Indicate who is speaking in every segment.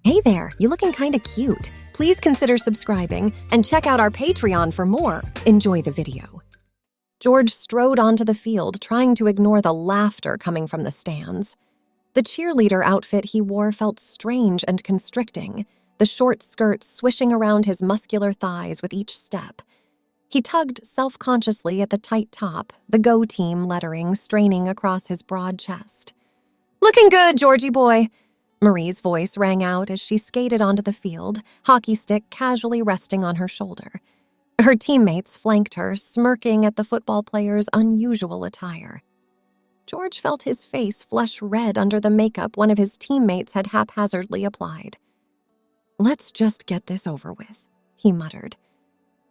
Speaker 1: Hey there, you looking kinda cute. Please consider subscribing and check out our Patreon for more. Enjoy the video. George strode onto the field, trying to ignore the laughter coming from the stands. The cheerleader outfit he wore felt strange and constricting, the short skirt swishing around his muscular thighs with each step. He tugged self-consciously at the tight top, the Go Team lettering straining across his broad chest. "Looking good, Georgie boy," Marie's voice rang out as she skated onto the field, hockey stick casually resting on her shoulder. Her teammates flanked her, smirking at the football player's unusual attire. George felt his face flush red under the makeup one of his teammates had haphazardly applied. "Let's just get this over with," he muttered.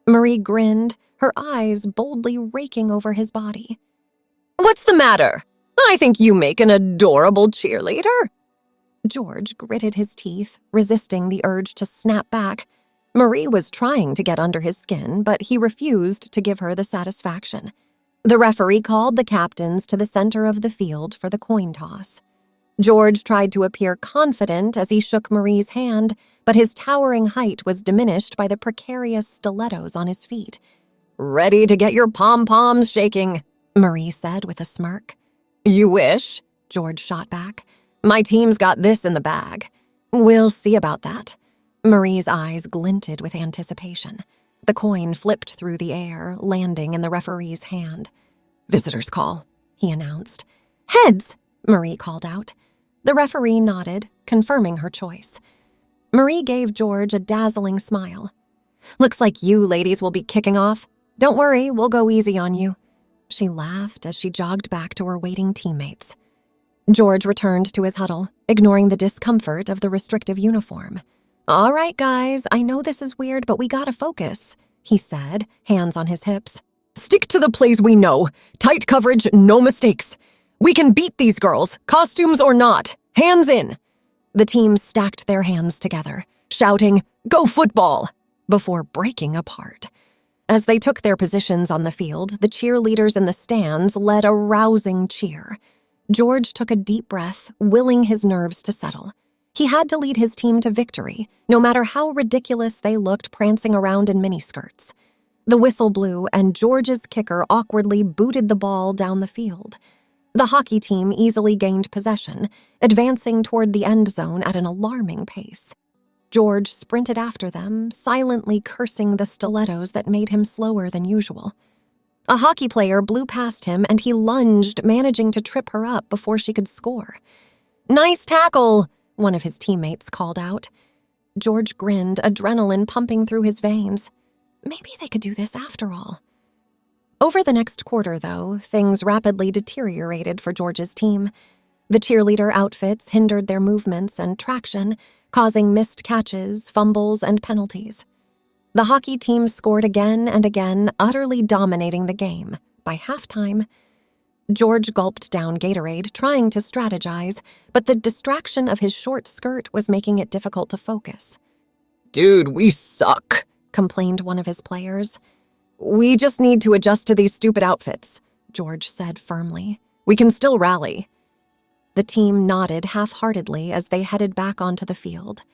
Speaker 1: Marie grinned, her eyes boldly raking over his body. "What's the matter? I think you make an adorable cheerleader." George gritted his teeth, resisting the urge to snap back. Marie was trying to get under his skin, but he refused to give her the satisfaction. The referee called the captains to the center of the field for the coin toss. George tried to appear confident as he shook Marie's hand, but his towering height was diminished by the precarious stilettos on his feet. "Ready to get your pom-poms shaking," Marie said with a smirk. "You wish," George shot back. "My team's got this in the bag." "We'll see about that." Marie's eyes glinted with anticipation. The coin flipped through the air, landing in the referee's hand. "Visitor's call," he announced. "Heads," Marie called out. The referee nodded, confirming her choice. Marie gave George a dazzling smile. "Looks like you ladies will be kicking off. Don't worry, we'll go easy on you." She laughed as she jogged back to her waiting teammates. George returned to his huddle, ignoring the discomfort of the restrictive uniform. "All right, guys, I know this is weird, but we gotta focus," he said, hands on his hips. "Stick to the plays we know. Tight coverage, no mistakes. We can beat these girls, costumes or not. Hands in." The team stacked their hands together, shouting, "Go football!" before breaking apart. As they took their positions on the field, the cheerleaders in the stands led a rousing cheer. George took a deep breath, willing his nerves to settle. He had to lead his team to victory, no matter how ridiculous they looked prancing around in miniskirts. The whistle blew, and George's kicker awkwardly booted the ball down the field. The hockey team easily gained possession, advancing toward the end zone at an alarming pace. George sprinted after them, silently cursing the stilettos that made him slower than usual. A hockey player blew past him, and he lunged, managing to trip her up before she could score. "Nice tackle," one of his teammates called out. George grinned, adrenaline pumping through his veins. Maybe they could do this after all. Over the next quarter, though, things rapidly deteriorated for George's team. The cheerleader outfits hindered their movements and traction, causing missed catches, fumbles, and penalties. The hockey team scored again and again, utterly dominating the game. By halftime, George gulped down Gatorade, trying to strategize, but the distraction of his short skirt was making it difficult to focus. "Dude, we suck," complained one of his players. "We just need to adjust to these stupid outfits," George said firmly. "We can still rally." The team nodded half-heartedly as they headed back onto the field.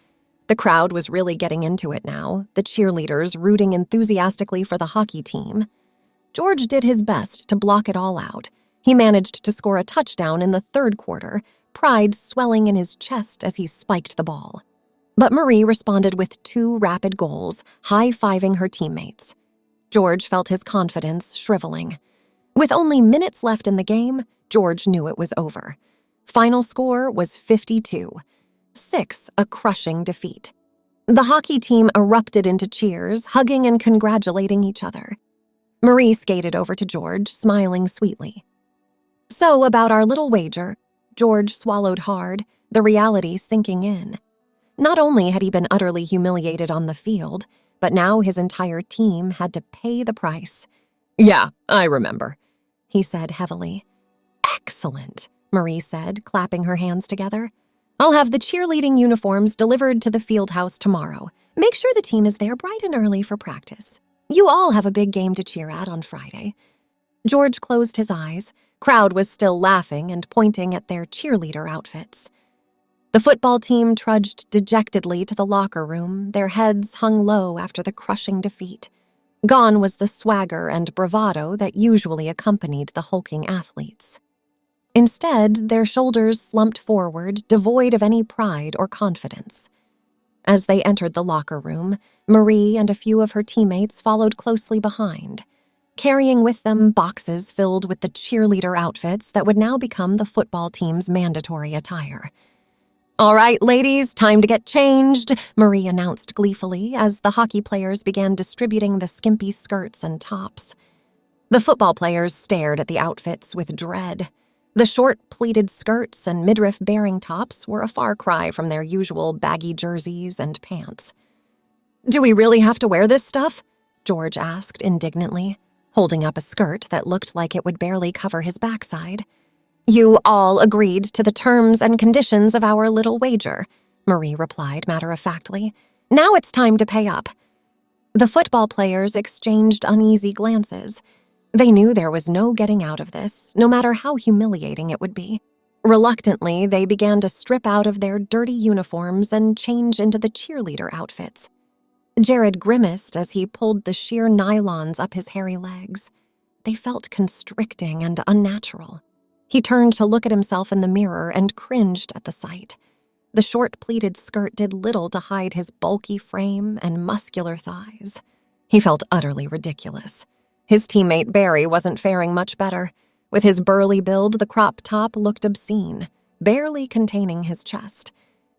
Speaker 1: The crowd was really getting into it now, the cheerleaders rooting enthusiastically for the hockey team. George did his best to block it all out. He managed to score a touchdown in the third quarter, pride swelling in his chest as he spiked the ball. But Marie responded with 2 rapid goals, high-fiving her teammates. George felt his confidence shriveling. With only minutes left in the game, George knew it was over. Final score was 52-6, a crushing defeat. The hockey team erupted into cheers, hugging and congratulating each other. Marie skated over to George, smiling sweetly. "So, about our little wager," George swallowed hard, the reality sinking in. Not only had he been utterly humiliated on the field, but now his entire team had to pay the price. "Yeah, I remember," he said heavily. "Excellent," Marie said, clapping her hands together. "I'll have the cheerleading uniforms delivered to the field house tomorrow. Make sure the team is there bright and early for practice. You all have a big game to cheer at on Friday." George closed his eyes. Crowd was still laughing and pointing at their cheerleader outfits. The football team trudged dejectedly to the locker room, their heads hung low after the crushing defeat. Gone was the swagger and bravado that usually accompanied the hulking athletes. Instead, their shoulders slumped forward, devoid of any pride or confidence. As they entered the locker room, Marie and a few of her teammates followed closely behind, carrying with them boxes filled with the cheerleader outfits that would now become the football team's mandatory attire. "All right, ladies, time to get changed," Marie announced gleefully as the hockey players began distributing the skimpy skirts and tops. The football players stared at the outfits with dread. The short, pleated skirts and midriff-bearing tops were a far cry from their usual baggy jerseys and pants. "Do we really have to wear this stuff?" George asked indignantly, holding up a skirt that looked like it would barely cover his backside. "You all agreed to the terms and conditions of our little wager," Marie replied matter-of-factly. "Now it's time to pay up." The football players exchanged uneasy glances. They knew there was no getting out of this, no matter how humiliating it would be. Reluctantly, they began to strip out of their dirty uniforms and change into the cheerleader outfits. Jared grimaced as he pulled the sheer nylons up his hairy legs. They felt constricting and unnatural. He turned to look at himself in the mirror and cringed at the sight. The short pleated skirt did little to hide his bulky frame and muscular thighs. He felt utterly ridiculous. His teammate Barry wasn't faring much better. With his burly build, the crop top looked obscene, barely containing his chest.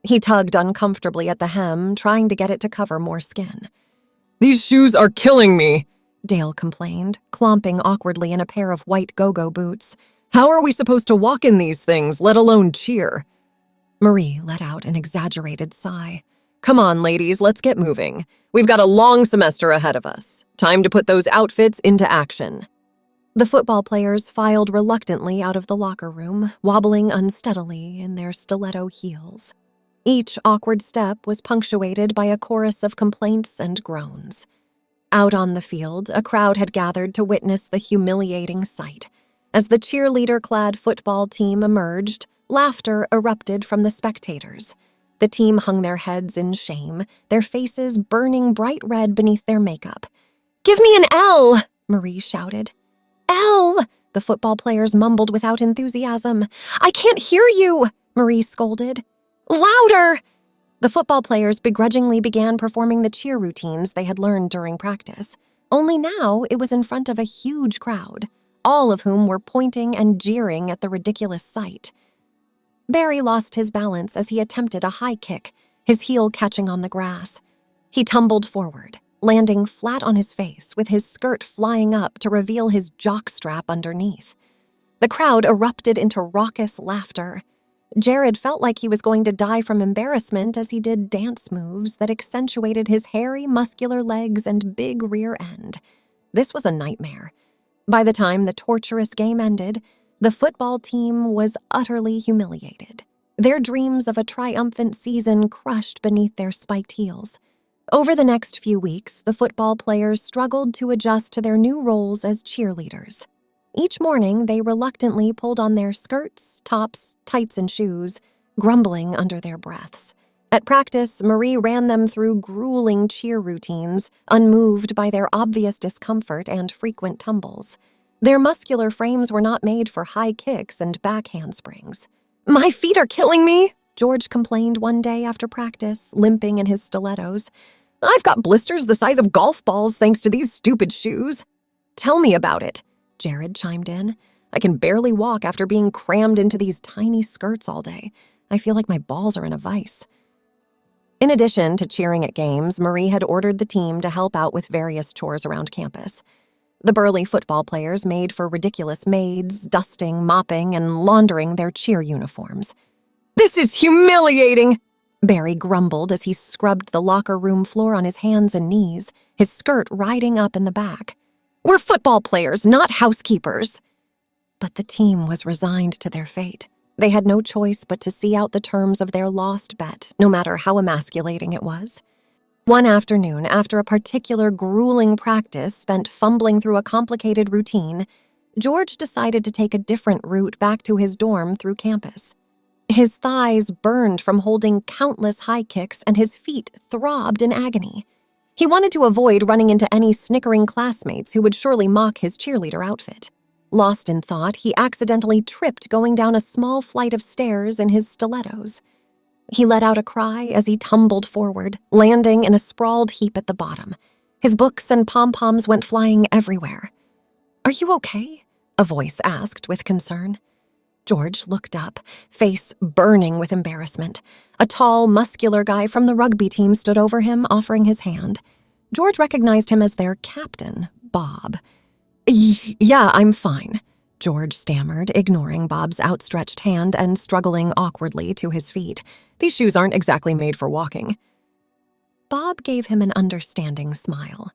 Speaker 1: He tugged uncomfortably at the hem, trying to get it to cover more skin. "These shoes are killing me," Dale complained, clomping awkwardly in a pair of white go-go boots. "How are we supposed to walk in these things, let alone cheer?" Marie let out an exaggerated sigh. "Come on, ladies, let's get moving. We've got a long semester ahead of us. Time to put those outfits into action." The football players filed reluctantly out of the locker room, wobbling unsteadily in their stiletto heels. Each awkward step was punctuated by a chorus of complaints and groans. Out on the field, a crowd had gathered to witness the humiliating sight. As the cheerleader-clad football team emerged, laughter erupted from the spectators. The team hung their heads in shame, their faces burning bright red beneath their makeup. "Give me an L!" Marie shouted. "L!" the football players mumbled without enthusiasm. "I can't hear you!" Marie scolded. "Louder!" The football players begrudgingly began performing the cheer routines they had learned during practice. Only now it was in front of a huge crowd, all of whom were pointing and jeering at the ridiculous sight. Barry lost his balance as he attempted a high kick, his heel catching on the grass. He tumbled forward, landing flat on his face with his skirt flying up to reveal his jockstrap underneath. The crowd erupted into raucous laughter. Jared felt like he was going to die from embarrassment as he did dance moves that accentuated his hairy, muscular legs and big rear end. This was a nightmare. By the time the torturous game ended, the football team was utterly humiliated, their dreams of a triumphant season crushed beneath their spiked heels. Over the next few weeks, the football players struggled to adjust to their new roles as cheerleaders. Each morning, they reluctantly pulled on their skirts, tops, tights, and shoes, grumbling under their breaths. At practice, Marie ran them through grueling cheer routines, unmoved by their obvious discomfort and frequent tumbles. Their muscular frames were not made for high kicks and back handsprings. "My feet are killing me," George complained one day after practice, limping in his stilettos. "I've got blisters the size of golf balls thanks to these stupid shoes." "Tell me about it," Jared chimed in. "I can barely walk after being crammed into these tiny skirts all day. I feel like my balls are in a vice." In addition to cheering at games, Marie had ordered the team to help out with various chores around campus. The burly football players made for ridiculous maids, dusting, mopping, and laundering their cheer uniforms. "This is humiliating," Barry grumbled as he scrubbed the locker room floor on his hands and knees, his skirt riding up in the back. "We're football players, not housekeepers." But the team was resigned to their fate. They had no choice but to see out the terms of their lost bet, no matter how emasculating it was. One afternoon, after a particular grueling practice spent fumbling through a complicated routine, George decided to take a different route back to his dorm through campus. His thighs burned from holding countless high kicks, and his feet throbbed in agony. He wanted to avoid running into any snickering classmates who would surely mock his cheerleader outfit. Lost in thought, he accidentally tripped going down a small flight of stairs in his stilettos. He let out a cry as he tumbled forward, landing in a sprawled heap at the bottom. His books and pom-poms went flying everywhere. "Are you okay?" a voice asked with concern. George looked up, face burning with embarrassment. A tall, muscular guy from the rugby team stood over him, offering his hand. George recognized him as their captain, Bob. "Yeah, I'm fine," George stammered, ignoring Bob's outstretched hand and struggling awkwardly to his feet. "These shoes aren't exactly made for walking." Bob gave him an understanding smile.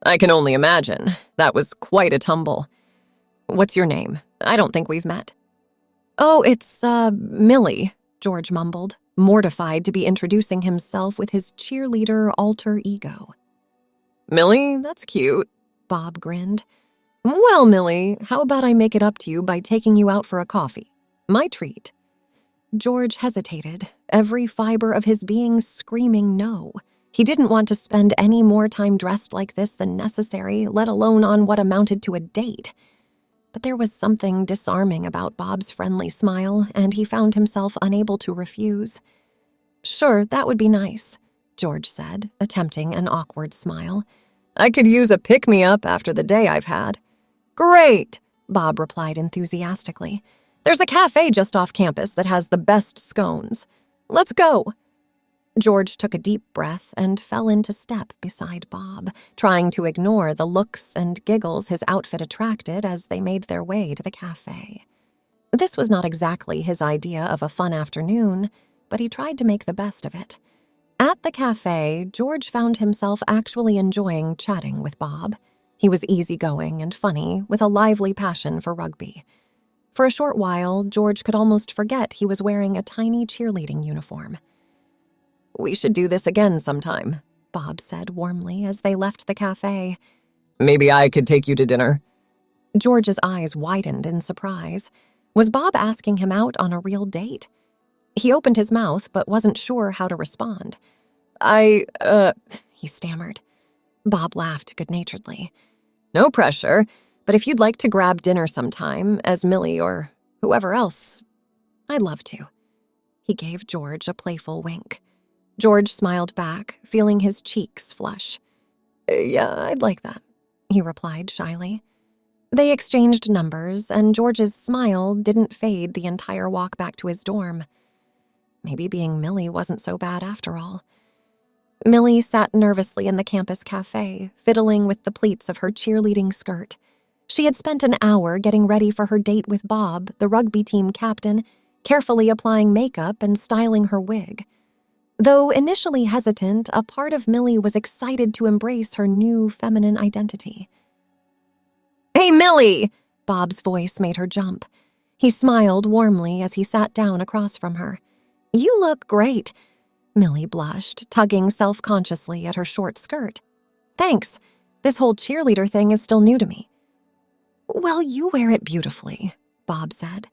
Speaker 1: "I can only imagine. That was quite a tumble. What's your name? I don't think we've met." "Oh, it's, Millie," George mumbled, mortified to be introducing himself with his cheerleader alter ego. "Millie, that's cute," Bob grinned. "Well, Millie, how about I make it up to you by taking you out for a coffee? My treat." George hesitated, every fiber of his being screaming no. He didn't want to spend any more time dressed like this than necessary, let alone on what amounted to a date. But there was something disarming about Bob's friendly smile, and he found himself unable to refuse. "Sure, that would be nice," George said, attempting an awkward smile. "I could use a pick-me-up after the day I've had." "Great," Bob replied enthusiastically. "There's a cafe just off campus that has the best scones. Let's go." George took a deep breath and fell into step beside Bob, trying to ignore the looks and giggles his outfit attracted as they made their way to the cafe. This was not exactly his idea of a fun afternoon, but he tried to make the best of it. At the cafe, George found himself actually enjoying chatting with Bob. He was easygoing and funny, with a lively passion for rugby. For a short while, George could almost forget he was wearing a tiny cheerleading uniform. "We should do this again sometime," Bob said warmly as they left the cafe. "Maybe I could take you to dinner." George's eyes widened in surprise. Was Bob asking him out on a real date? He opened his mouth but wasn't sure how to respond. He stammered. Bob laughed good-naturedly. "No pressure, but if you'd like to grab dinner sometime, as Millie or whoever else, I'd love to." He gave George a playful wink. George smiled back, feeling his cheeks flush. "Yeah, I'd like that," he replied shyly. They exchanged numbers, and George's smile didn't fade the entire walk back to his dorm. Maybe being Millie wasn't so bad after all. Millie sat nervously in the campus cafe, fiddling with the pleats of her cheerleading skirt. She had spent an hour getting ready for her date with Bob, the rugby team captain, carefully applying makeup and styling her wig. Though initially hesitant, a part of Millie was excited to embrace her new feminine identity. "Hey, Millie!" Bob's voice made her jump. He smiled warmly as he sat down across from her. "You look great." Millie blushed, tugging self-consciously at her short skirt. "Thanks. This whole cheerleader thing is still new to me." "Well, you wear it beautifully," Bob said.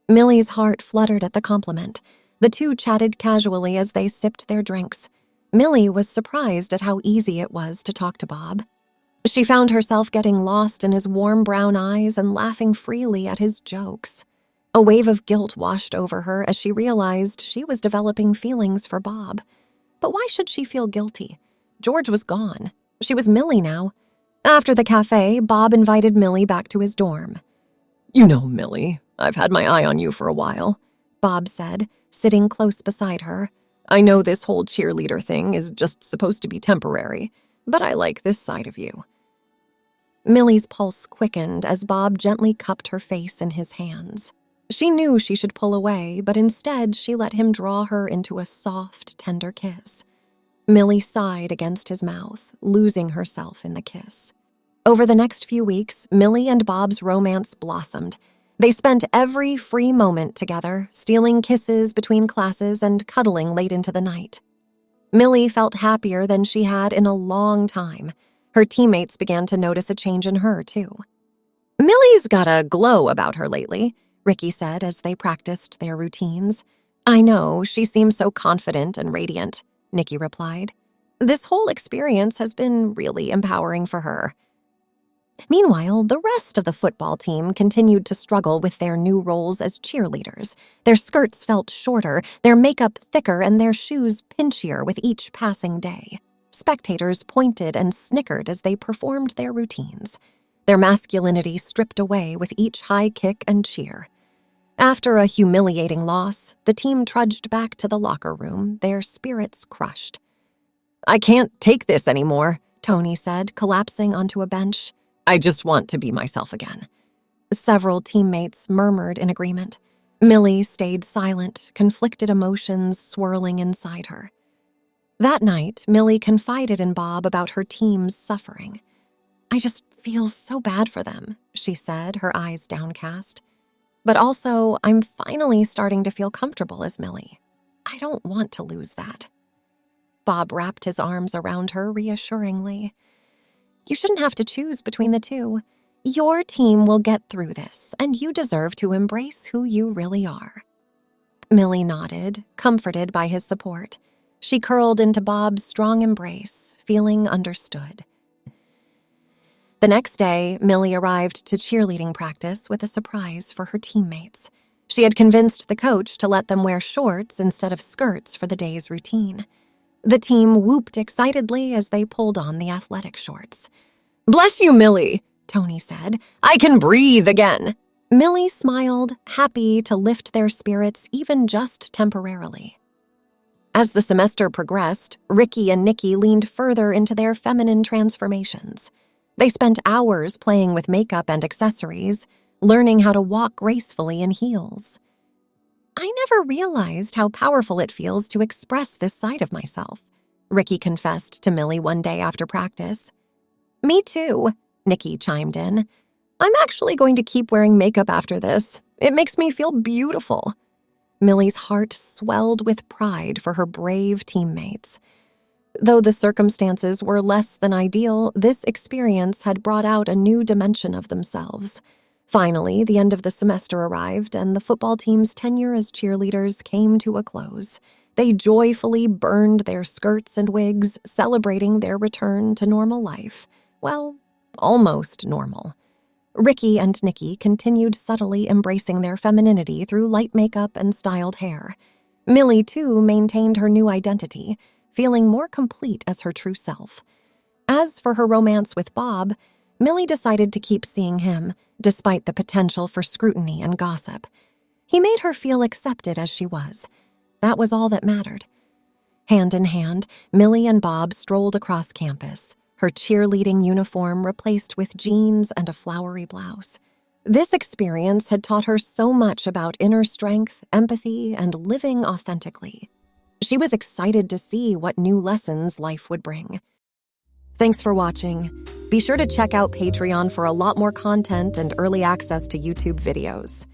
Speaker 1: Millie's heart fluttered at the compliment. The two chatted casually as they sipped their drinks. Millie was surprised at how easy it was to talk to Bob. She found herself getting lost in his warm brown eyes and laughing freely at his jokes. A wave of guilt washed over her as she realized she was developing feelings for Bob. But why should she feel guilty? George was gone. She was Millie now. After the cafe, Bob invited Millie back to his dorm. "You know, Millie, I've had my eye on you for a while," Bob said, sitting close beside her. "I know this whole cheerleader thing is just supposed to be temporary, but I like this side of you." Millie's pulse quickened as Bob gently cupped her face in his hands. She knew she should pull away, but instead she let him draw her into a soft, tender kiss. Millie sighed against his mouth, losing herself in the kiss. Over the next few weeks, Millie and Bob's romance blossomed. They spent every free moment together, stealing kisses between classes and cuddling late into the night. Millie felt happier than she had in a long time. Her teammates began to notice a change in her, too. "Millie's got a glow about her lately," Ricky said as they practiced their routines. I know, she seems so confident and radiant, Nikki replied. This whole experience has been really empowering for her. Meanwhile, the rest of the football team continued to struggle with their new roles as cheerleaders. Their skirts felt shorter, their makeup thicker, and their shoes pinchier with each passing day. Spectators pointed and snickered as they performed their routines, their masculinity stripped away with each high kick and cheer. After a humiliating loss, the team trudged back to the locker room, their spirits crushed. I can't take this anymore, Tony said, collapsing onto a bench. I just want to be myself again. Several teammates murmured in agreement. Millie stayed silent, conflicted emotions swirling inside her. That night, Millie confided in Bob about her team's suffering. I just feel so bad for them, she said, her eyes downcast. But also, I'm finally starting to feel comfortable as Millie. I don't want to lose that. Bob wrapped his arms around her reassuringly. You shouldn't have to choose between the two. Your team will get through this, and you deserve to embrace who you really are. Millie nodded, comforted by his support. She curled into Bob's strong embrace, feeling understood. The next day, Millie arrived to cheerleading practice with a surprise for her teammates. She had convinced the coach to let them wear shorts instead of skirts for the day's routine. The team whooped excitedly as they pulled on the athletic shorts. Bless you, Millie, Tony said. I can breathe again. Millie smiled, happy to lift their spirits even just temporarily. As the semester progressed, Ricky and Nikki leaned further into their feminine transformations. They spent hours playing with makeup and accessories, learning how to walk gracefully in heels. I never realized how powerful it feels to express this side of myself, Ricky confessed to Millie one day after practice. Me too, Nikki chimed in. I'm actually going to keep wearing makeup after this. It makes me feel beautiful. Millie's heart swelled with pride for her brave teammates. Though the circumstances were less than ideal, this experience had brought out a new dimension of themselves. Finally, the end of the semester arrived, and the football team's tenure as cheerleaders came to a close. They joyfully burned their skirts and wigs, celebrating their return to normal life. Well, almost normal. Ricky and Nikki continued subtly embracing their femininity through light makeup and styled hair. Millie, too, maintained her new identity, feeling more complete as her true self. As for her romance with Bob, Millie decided to keep seeing him, despite the potential for scrutiny and gossip. He made her feel accepted as she was. That was all that mattered. Hand in hand, Millie and Bob strolled across campus, her cheerleading uniform replaced with jeans and a flowery blouse. This experience had taught her so much about inner strength, empathy, and living authentically. She was excited to see what new lessons life would bring. Thanks for watching. Be sure to check out Patreon for a lot more content and early access to YouTube videos.